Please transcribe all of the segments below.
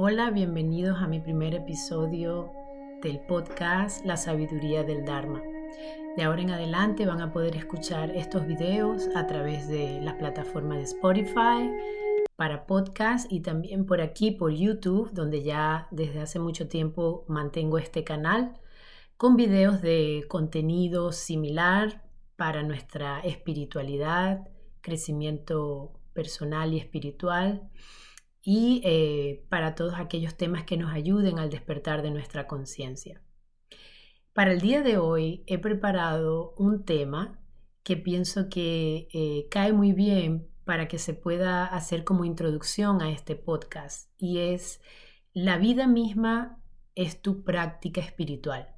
Hola, bienvenidos a mi primer episodio del podcast La Sabiduría del Dharma. De ahora en adelante van a poder escuchar estos videos a través de la plataforma de Spotify para podcast y también por aquí por YouTube, donde ya desde hace mucho tiempo mantengo este canal con videos de contenido similar para nuestra espiritualidad, crecimiento personal y espiritual y para todos aquellos temas que nos ayuden al despertar de nuestra conciencia. Para el día de hoy he preparado un tema que pienso que cae muy bien para que se pueda hacer como introducción a este podcast y es: la vida misma es tu práctica espiritual.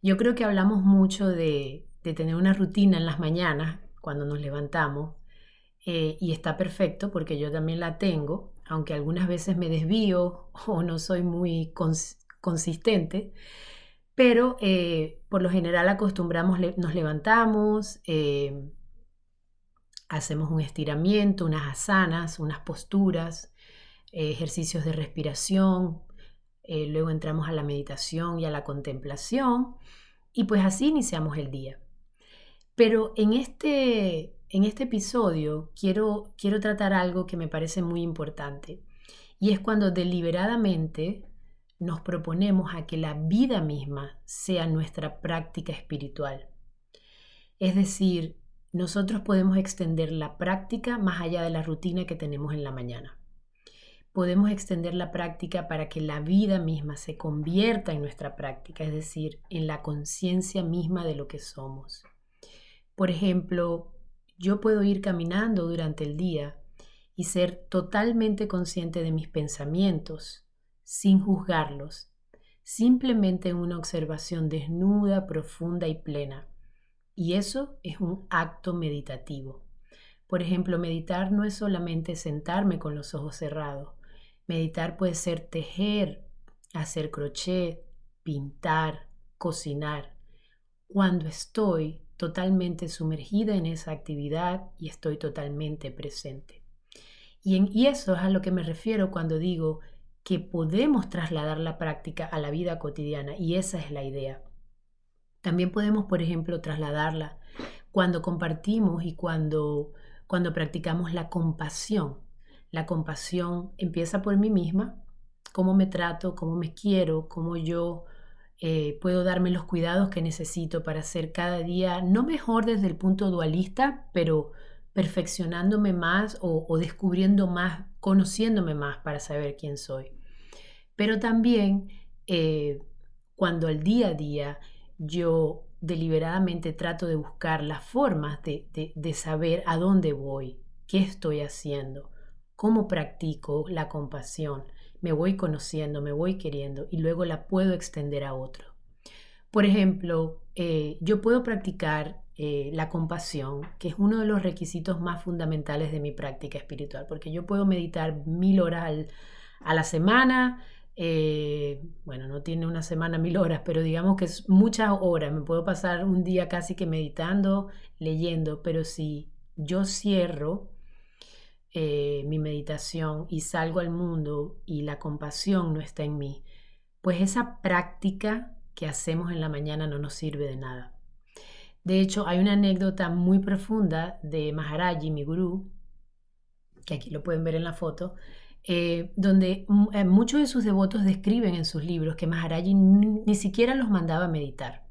Yo creo que hablamos mucho de tener una rutina en las mañanas cuando nos levantamos y está perfecto porque yo también la tengo, aunque algunas veces me desvío o no soy muy consistente, pero por lo general nos levantamos, hacemos un estiramiento, unas asanas, unas posturas, ejercicios de respiración, luego entramos a la meditación y a la contemplación y pues así iniciamos el día. Pero en este episodio quiero tratar algo que me parece muy importante y es cuando deliberadamente nos proponemos a que la vida misma sea nuestra práctica espiritual. Es decir, nosotros podemos extender la práctica más allá de la rutina que tenemos en la mañana. Podemos extender la práctica para que la vida misma se convierta en nuestra práctica, es decir, en la conciencia misma de lo que somos. Por ejemplo, yo puedo ir caminando durante el día y ser totalmente consciente de mis pensamientos, sin juzgarlos, simplemente en una observación desnuda, profunda y plena. Y eso es un acto meditativo. Por ejemplo, meditar no es solamente sentarme con los ojos cerrados. Meditar puede ser tejer, hacer crochet, pintar, cocinar. Cuando estoy totalmente sumergida en esa actividad y estoy totalmente presente. Y eso es a lo que me refiero cuando digo que podemos trasladar la práctica a la vida cotidiana, y esa es la idea. También podemos, por ejemplo, trasladarla cuando compartimos y cuando practicamos la compasión. La compasión empieza por mí misma, cómo me trato, cómo me quiero, cómo yo puedo darme los cuidados que necesito para ser cada día, no mejor desde el punto dualista, pero perfeccionándome más o descubriendo más, conociéndome más para saber quién soy. Pero también cuando al día a día yo deliberadamente trato de buscar las formas de saber a dónde voy, qué estoy haciendo, cómo practico la compasión, me voy conociendo, me voy queriendo y luego la puedo extender a otro. Por ejemplo, yo puedo practicar la compasión, que es uno de los requisitos más fundamentales de mi práctica espiritual, porque yo puedo meditar 1000 horas a la semana. Bueno, no tiene una semana 1000 horas, pero digamos que es muchas horas. Me puedo pasar un día casi que meditando, leyendo, pero si yo cierro mi meditación y salgo al mundo y la compasión no está en mí, pues esa práctica que hacemos en la mañana no nos sirve de nada. De hecho, hay una anécdota muy profunda de Maharaji, mi gurú, que aquí lo pueden ver en la foto, donde muchos de sus devotos describen en sus libros que Maharaji ni siquiera los mandaba a meditar,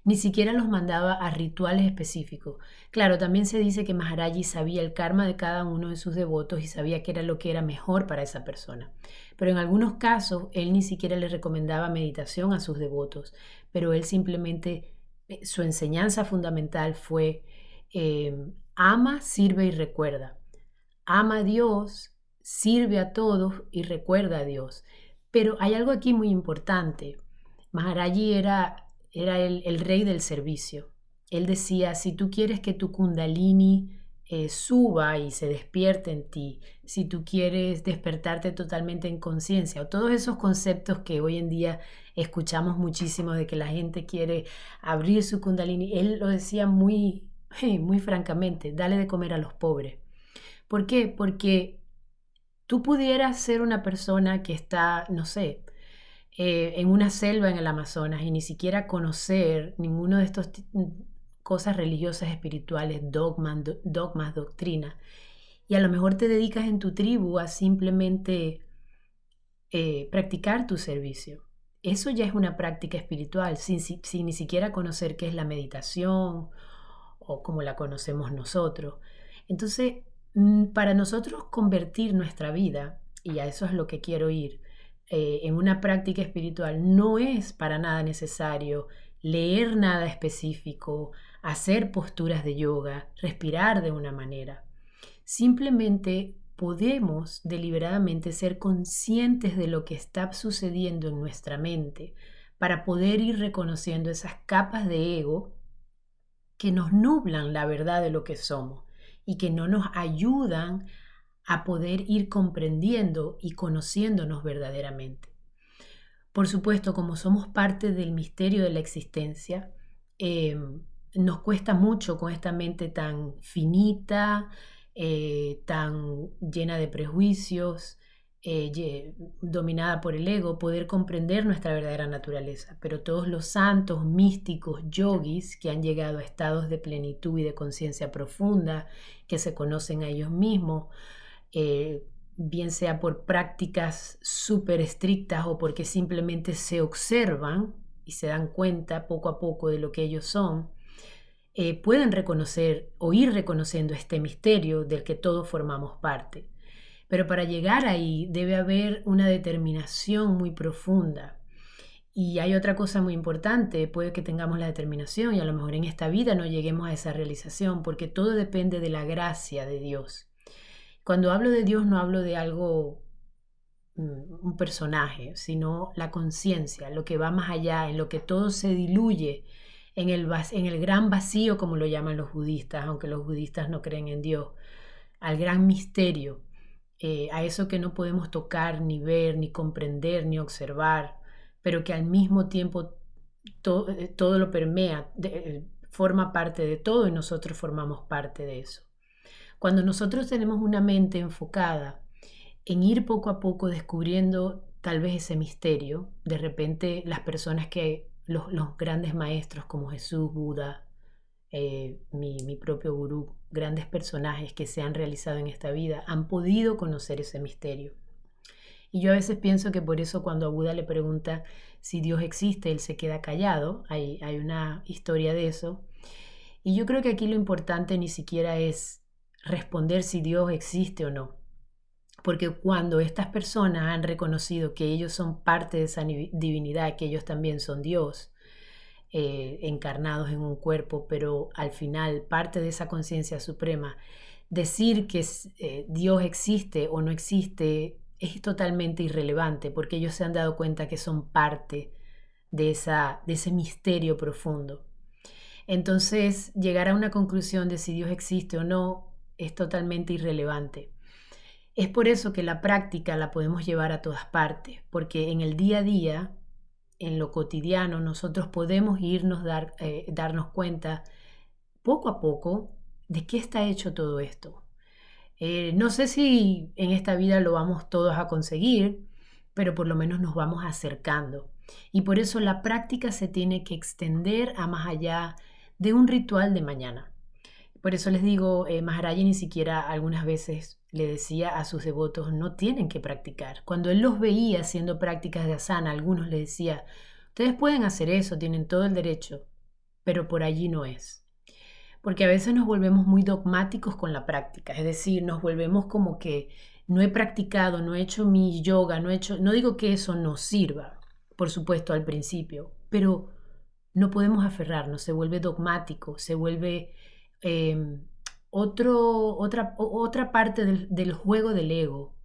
ni siquiera los mandaba a rituales específicos. Claro, también se dice que Maharaji sabía el karma de cada uno de sus devotos y sabía qué era lo que era mejor para esa persona. Pero en algunos casos, él ni siquiera le recomendaba meditación a sus devotos, pero él simplemente, su enseñanza fundamental fue ama, sirve y recuerda. Ama a Dios, sirve a todos y recuerda a Dios. Pero hay algo aquí muy importante. Maharaji era el rey del servicio. Él decía: si tú quieres que tu kundalini suba y se despierte en ti, si tú quieres despertarte totalmente en conciencia, o todos esos conceptos que hoy en día escuchamos muchísimo de que la gente quiere abrir su kundalini, él lo decía muy francamente: dale de comer a los pobres. ¿Por qué? Porque Tú pudieras ser una persona que está, no sé, en una selva en el Amazonas y ni siquiera conocer ninguno de estos cosas religiosas, espirituales, dogmas, doctrinas. Y a lo mejor te dedicas en tu tribu a simplemente practicar tu servicio. Eso ya es una práctica espiritual, sin ni siquiera conocer qué es la meditación o cómo la conocemos nosotros. Entonces, para nosotros convertir nuestra vida, y a eso es lo que quiero ir, en una práctica espiritual, no es para nada necesario leer nada específico, hacer posturas de yoga, respirar de una manera. Simplemente podemos deliberadamente ser conscientes de lo que está sucediendo en nuestra mente para poder ir reconociendo esas capas de ego que nos nublan la verdad de lo que somos y que no nos ayudan a poder ir comprendiendo y conociéndonos verdaderamente. Por supuesto, como somos parte del misterio de la existencia, nos cuesta mucho con esta mente tan finita, tan llena de prejuicios, dominada por el ego, poder comprender nuestra verdadera naturaleza. Pero todos los santos, místicos, yogis que han llegado a estados de plenitud y de conciencia profunda, que se conocen a ellos mismos, bien sea por prácticas súper estrictas o porque simplemente se observan y se dan cuenta poco a poco de lo que ellos son, pueden reconocer o ir reconociendo este misterio del que todos formamos parte. Pero para llegar ahí debe haber una determinación muy profunda. Y hay otra cosa muy importante, puede que tengamos la determinación y a lo mejor en esta vida no lleguemos a esa realización, porque todo depende de la gracia de Dios. Cuando hablo de Dios no hablo de algo, un personaje, sino la conciencia, lo que va más allá, en lo que todo se diluye en el gran vacío, como lo llaman los budistas, aunque los budistas no creen en Dios, al gran misterio, a eso que no podemos tocar, ni ver, ni comprender, ni observar, pero que al mismo tiempo todo lo permea, forma parte de todo y nosotros formamos parte de eso. Cuando nosotros tenemos una mente enfocada en ir poco a poco descubriendo tal vez ese misterio, de repente las personas los grandes maestros como Jesús, Buda, mi propio gurú, grandes personajes que se han realizado en esta vida, han podido conocer ese misterio. Y yo a veces pienso que por eso cuando a Buda le pregunta si Dios existe, él se queda callado. Hay una historia de eso. Y yo creo que aquí lo importante ni siquiera es responder si Dios existe o no. Porque cuando estas personas han reconocido que ellos son parte de esa divinidad, que ellos también son Dios, encarnados en un cuerpo, pero al final parte de esa conciencia suprema, decir que Dios existe o no existe es totalmente irrelevante, porque ellos se han dado cuenta que son parte de ese misterio profundo. Entonces, llegar a una conclusión de si Dios existe o no es totalmente irrelevante. Es por eso que la práctica la podemos llevar a todas partes, porque en el día a día, en lo cotidiano, nosotros podemos darnos cuenta poco a poco de qué está hecho todo esto. No sé si en esta vida lo vamos todos a conseguir, pero por lo menos nos vamos acercando. Y por eso la práctica se tiene que extender a más allá de un ritual de mañana. Por eso les digo, Maharaji ni siquiera algunas veces le decía a sus devotos, no tienen que practicar. Cuando él los veía haciendo prácticas de asana, algunos les decía, ustedes pueden hacer eso, tienen todo el derecho, pero por allí no es. Porque a veces nos volvemos muy dogmáticos con la práctica, es decir, nos volvemos como que no he practicado, no he hecho mi yoga, no digo que eso nos sirva, por supuesto al principio, pero no podemos aferrarnos, se vuelve dogmático, se vuelve otra parte del juego del ego.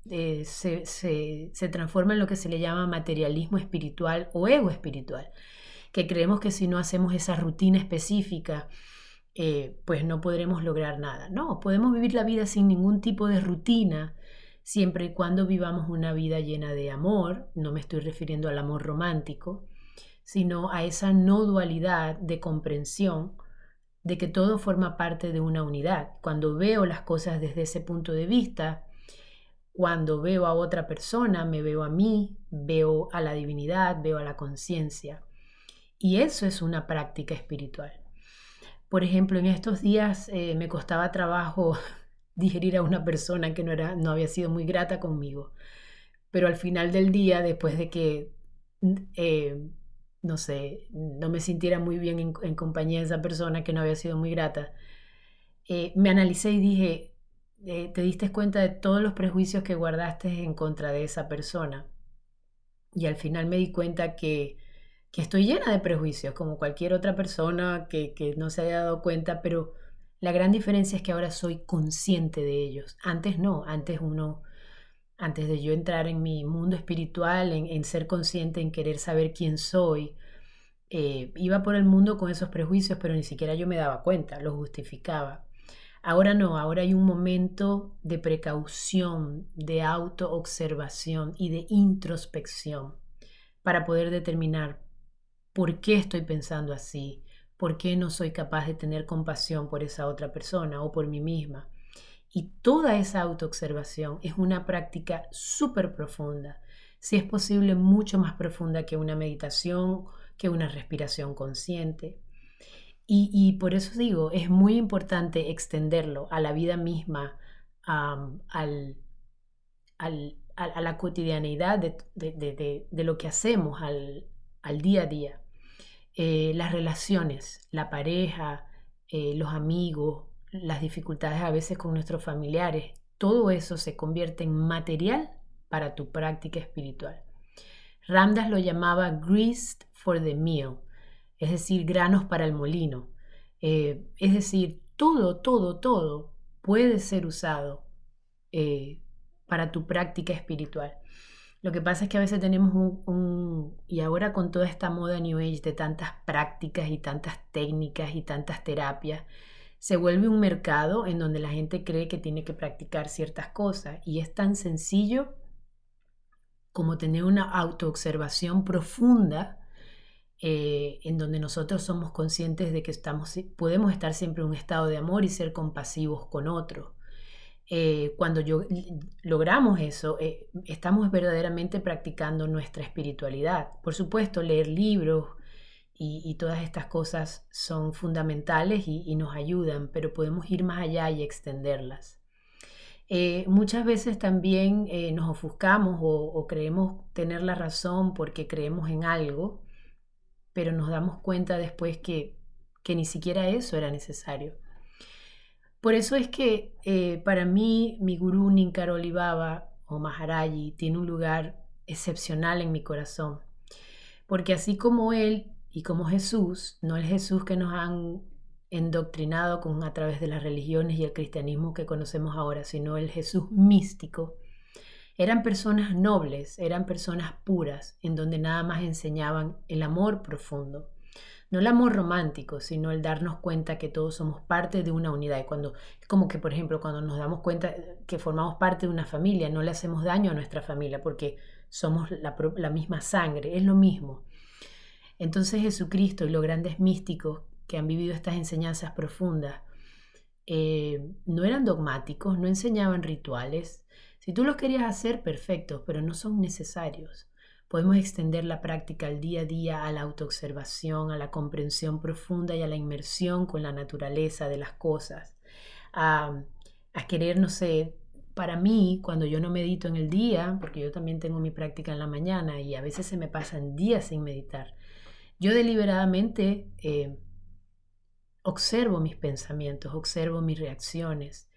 Se transforma en lo que se le llama materialismo espiritual o ego espiritual, que creemos que si no hacemos esa rutina específica, pues no podremos lograr nada. No, podemos vivir la vida sin ningún tipo de rutina, siempre y cuando vivamos una vida llena de amor. No me estoy refiriendo al amor romántico, sino a esa no dualidad de comprensión de que todo forma parte de una unidad. Cuando veo las cosas desde ese punto de vista, Cuando veo a otra persona, me veo a mí, veo a la divinidad, veo a la conciencia. Y eso es una práctica espiritual. Por ejemplo, en estos días me costaba trabajo digerir a una persona que no había sido muy grata conmigo. Pero al final del día, después de que, eh, no sé, no me sintiera muy bien en compañía de esa persona que no había sido muy grata, me analicé y dije, te diste cuenta de todos los prejuicios que guardaste en contra de esa persona. Y al final me di cuenta que estoy llena de prejuicios, como cualquier otra persona que no se haya dado cuenta, pero la gran diferencia es que ahora soy consciente de ellos. Antes no, antes de yo entrar en mi mundo espiritual, en ser consciente, en querer saber quién soy, iba por el mundo con esos prejuicios, pero ni siquiera yo me daba cuenta, los justificaba. Ahora no, ahora hay un momento de precaución, de autoobservación y de introspección para poder determinar por qué estoy pensando así, por qué no soy capaz de tener compasión por esa otra persona o por mí misma. Y toda esa autoobservación es una práctica súper profunda, si es posible mucho más profunda que una meditación, que una respiración consciente. Y por eso digo, es muy importante extenderlo a la vida misma, a la cotidianeidad de lo que hacemos al día a día. Las relaciones, la pareja, los amigos, las dificultades a veces con nuestros familiares, todo eso se convierte en material para tu práctica espiritual. Ramdas lo llamaba grist for the mill, es decir, granos para el molino. Es decir, todo puede ser usado eh, para tu práctica espiritual. Lo que pasa es que a veces tenemos y ahora con toda esta moda New Age de tantas prácticas y tantas técnicas y tantas terapias, se vuelve un mercado en donde la gente cree que tiene que practicar ciertas cosas y es tan sencillo como tener una autoobservación profunda en donde nosotros somos conscientes de que podemos estar siempre en un estado de amor y ser compasivos con otros. Cuando logramos eso, estamos verdaderamente practicando nuestra espiritualidad. Por supuesto, leer libros y todas estas cosas son fundamentales y nos ayudan, pero podemos ir más allá y extenderlas. Muchas veces también nos ofuscamos o creemos tener la razón porque creemos en algo, pero nos damos cuenta después que ni siquiera eso era necesario. Por eso es que para mí mi gurú Ninkar Baba o Maharaji tiene un lugar excepcional en mi corazón. Porque así como él y como Jesús, no el Jesús que nos han endoctrinado a través de las religiones y el cristianismo que conocemos ahora, sino el Jesús místico, eran personas nobles, eran personas puras, en donde nada más enseñaban el amor profundo. No el amor romántico, sino el darnos cuenta que todos somos parte de una unidad. Y es como que, por ejemplo, cuando nos damos cuenta que formamos parte de una familia, no le hacemos daño a nuestra familia porque somos la misma sangre, es lo mismo. Entonces Jesucristo y los grandes místicos que han vivido estas enseñanzas profundas no eran dogmáticos, no enseñaban rituales. Si tú los querías hacer, perfecto, pero no son necesarios. Podemos extender la práctica al día a día, a la autoobservación, a la comprensión profunda y a la inmersión con la naturaleza de las cosas, a, a querer, no sé, para mí, cuando yo no medito en el día, porque yo también tengo mi práctica en la mañana y a veces se me pasan días sin meditar, yo deliberadamente observo mis pensamientos, observo mis reacciones.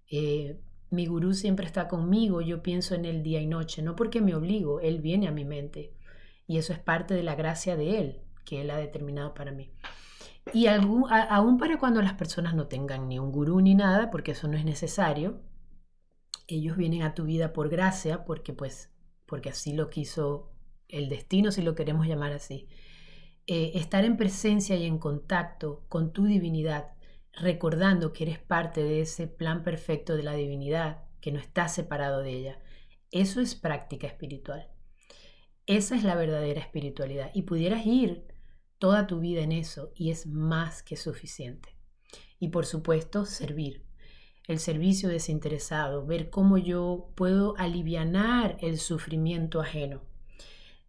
Eh, Mi gurú siempre está conmigo, yo pienso en él día y noche, no porque me obligo, él viene a mi mente y eso es parte de la gracia de él que él ha determinado para mí. Y aún para cuando las personas no tengan ni un gurú ni nada, porque eso no es necesario, ellos vienen a tu vida por gracia, porque así lo quiso el destino, si lo queremos llamar así. Estar en presencia y en contacto con tu divinidad, recordando que eres parte de ese plan perfecto de la divinidad, que no estás separado de ella. Eso es práctica espiritual. Esa es la verdadera espiritualidad y pudieras ir toda tu vida en eso y es más que suficiente. Y por supuesto, servir. el servicio desinteresado, ver cómo yo puedo alivianar el sufrimiento ajeno.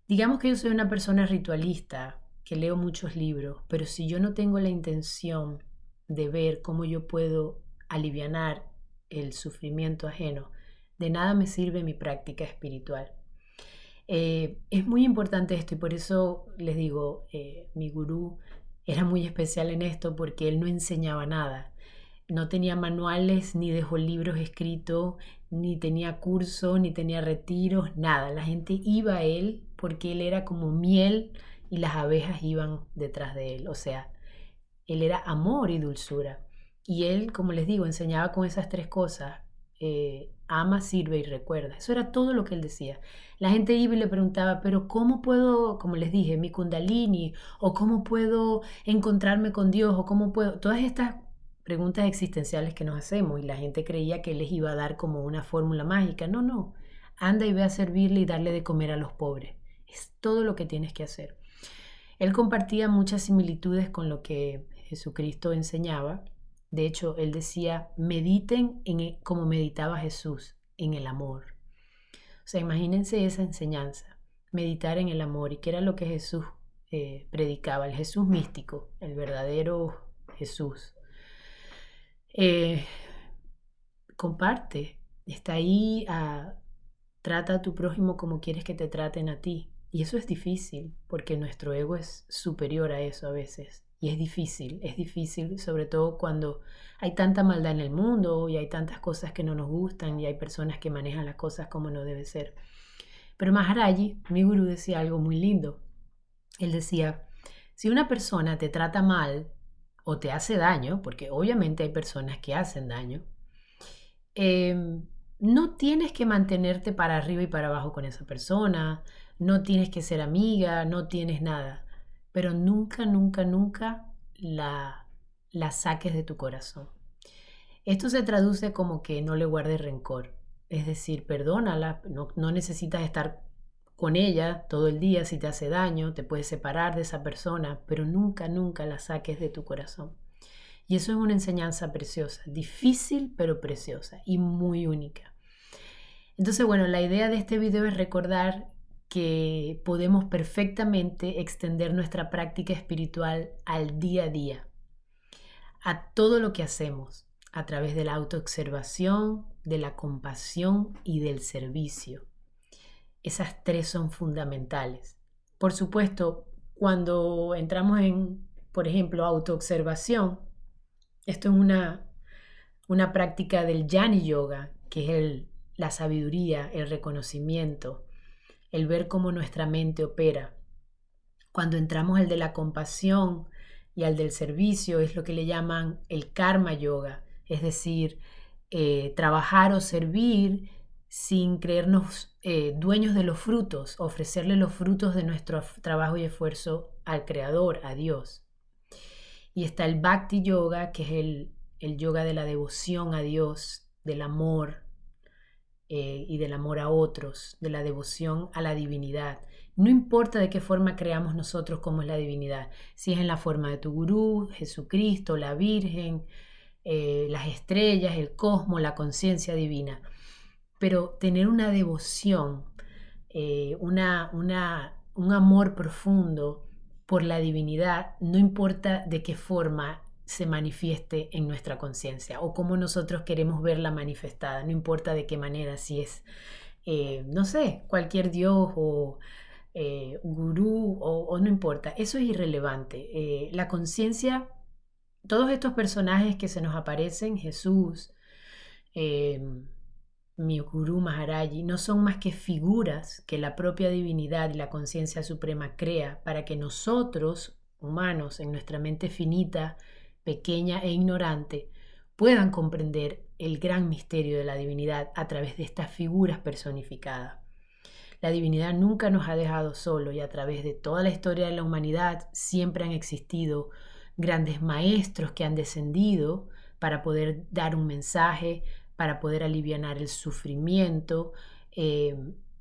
Digamos que yo soy una persona ritualista, que leo muchos libros, pero si yo no tengo la intención de ver cómo yo puedo alivianar el sufrimiento ajeno, de nada me sirve mi práctica espiritual. Es muy importante esto y por eso les digo, mi gurú era muy especial en esto porque él no enseñaba nada. No tenía manuales, ni dejó libros escritos, ni tenía cursos, ni tenía retiros, nada. La gente iba a él porque él era como miel y las abejas iban detrás de él. O sea, él era amor y dulzura. Y él, como les digo, enseñaba con esas tres cosas. Ama, sirve y recuerda. Eso era todo lo que él decía. La gente iba y le preguntaba, pero ¿cómo puedo, como les dije, mi kundalini? ¿O cómo puedo encontrarme con Dios? ¿O cómo puedo? Todas estas preguntas existenciales que nos hacemos y la gente creía que él les iba a dar como una fórmula mágica. No, no. Anda y ve a servirle y darle de comer a los pobres. Es todo lo que tienes que hacer. Él compartía muchas similitudes con lo que Jesucristo enseñaba. De hecho, él decía, mediten como meditaba Jesús, en el amor. O sea, imagínense esa enseñanza, meditar en el amor. ¿Y qué era lo que Jesús predicaba? El Jesús místico, el verdadero Jesús. Comparte, está ahí, trata a tu prójimo como quieres que te traten a ti. Y eso es difícil, porque nuestro ego es superior a eso a veces. Y es difícil, sobre todo cuando hay tanta maldad en el mundo y hay tantas cosas que no nos gustan y hay personas que manejan las cosas como no debe ser. Pero Maharaji, mi gurú, decía algo muy lindo. Él decía, si una persona te trata mal o te hace daño, porque obviamente hay personas que hacen daño, no tienes que mantenerte para arriba y para abajo con esa persona, no tienes que ser amiga, no tienes nada, pero nunca, nunca, nunca la saques de tu corazón. Esto se traduce como que no le guardes rencor, es decir, perdónala, no necesitas estar con ella todo el día si te hace daño, te puedes separar de esa persona, pero nunca, nunca la saques de tu corazón. Y eso es una enseñanza preciosa, difícil pero preciosa y muy única. Entonces, bueno, la idea de este video es recordar que podemos perfectamente extender nuestra práctica espiritual al día a día, a todo lo que hacemos, a través de la autoobservación, de la compasión y del servicio. Esas tres son fundamentales. Por supuesto, cuando entramos en, por ejemplo, autoobservación, esto es una práctica del Jnana Yoga, que es la sabiduría, el reconocimiento, el ver cómo nuestra mente opera. Cuando entramos al de la compasión y al del servicio, es lo que le llaman el Karma Yoga, es decir, trabajar o servir sin creernos dueños de los frutos, ofrecerle los frutos de nuestro trabajo y esfuerzo al Creador, a Dios. Y está el Bhakti Yoga, que es el yoga de la devoción a Dios, del amor y del amor a otros, de la devoción a la divinidad. No importa de qué forma creamos nosotros cómo es la divinidad, si es en la forma de tu gurú, Jesucristo, la Virgen, las estrellas, el cosmos, la conciencia divina. Pero tener una devoción, un amor profundo por la divinidad, no importa de qué forma se manifieste en nuestra conciencia o cómo nosotros queremos verla manifestada, no importa de qué manera, si es, no sé, cualquier dios o gurú o no importa, eso es irrelevante. La conciencia, todos estos personajes que se nos aparecen, Jesús, mi gurú Maharaji, no son más que figuras que la propia divinidad y la conciencia suprema crea para que nosotros, humanos, en nuestra mente finita, pequeña e ignorante, puedan comprender el gran misterio de la divinidad a través de estas figuras personificadas. La divinidad nunca nos ha dejado solos y a través de toda la historia de la humanidad siempre han existido grandes maestros que han descendido para poder dar un mensaje, para poder alivianar el sufrimiento,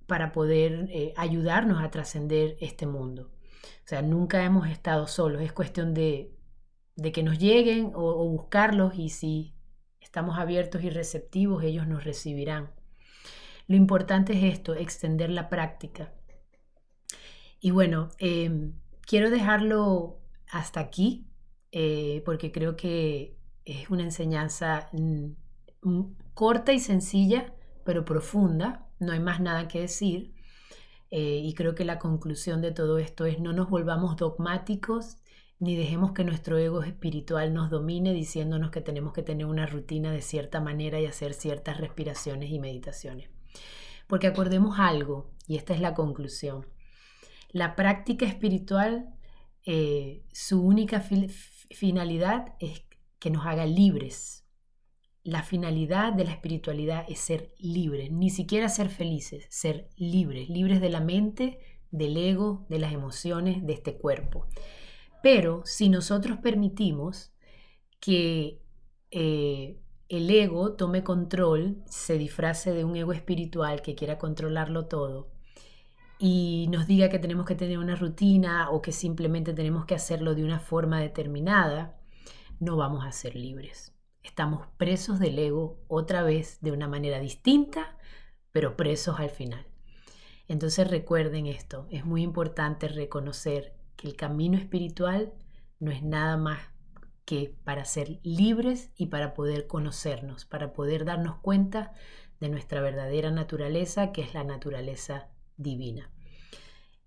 para poder ayudarnos a trascender este mundo. O sea, nunca hemos estado solos, es cuestión de que nos lleguen o buscarlos y sí, estamos abiertos y receptivos, ellos nos recibirán. Lo importante es esto, extender la práctica. Y bueno, quiero dejarlo hasta aquí porque creo que es una enseñanza corta y sencilla, pero profunda. No hay más nada que decir. Y creo que la conclusión de todo esto es: no nos volvamos dogmáticos ni dejemos que nuestro ego espiritual nos domine diciéndonos que tenemos que tener una rutina de cierta manera y hacer ciertas respiraciones y meditaciones. Porque acordemos algo, y esta es la conclusión: la práctica espiritual, su única finalidad es que nos haga libres. La finalidad de la espiritualidad es ser libres, ni siquiera ser felices, ser libres, libres de la mente, del ego, de las emociones, de este cuerpo. Pero si nosotros permitimos que el ego tome control, se disfrace de un ego espiritual que quiera controlarlo todo y nos diga que tenemos que tener una rutina o que simplemente tenemos que hacerlo de una forma determinada, no vamos a ser libres. Estamos presos del ego otra vez de una manera distinta, pero presos al final. Entonces recuerden esto, es muy importante reconocer que el camino espiritual no es nada más que para ser libres y para poder conocernos, para poder darnos cuenta de nuestra verdadera naturaleza, que es la naturaleza divina.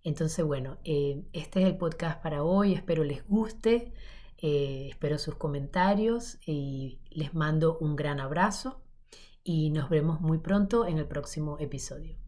Entonces, bueno, este es el podcast para hoy, espero les guste, espero sus comentarios y les mando un gran abrazo y nos vemos muy pronto en el próximo episodio.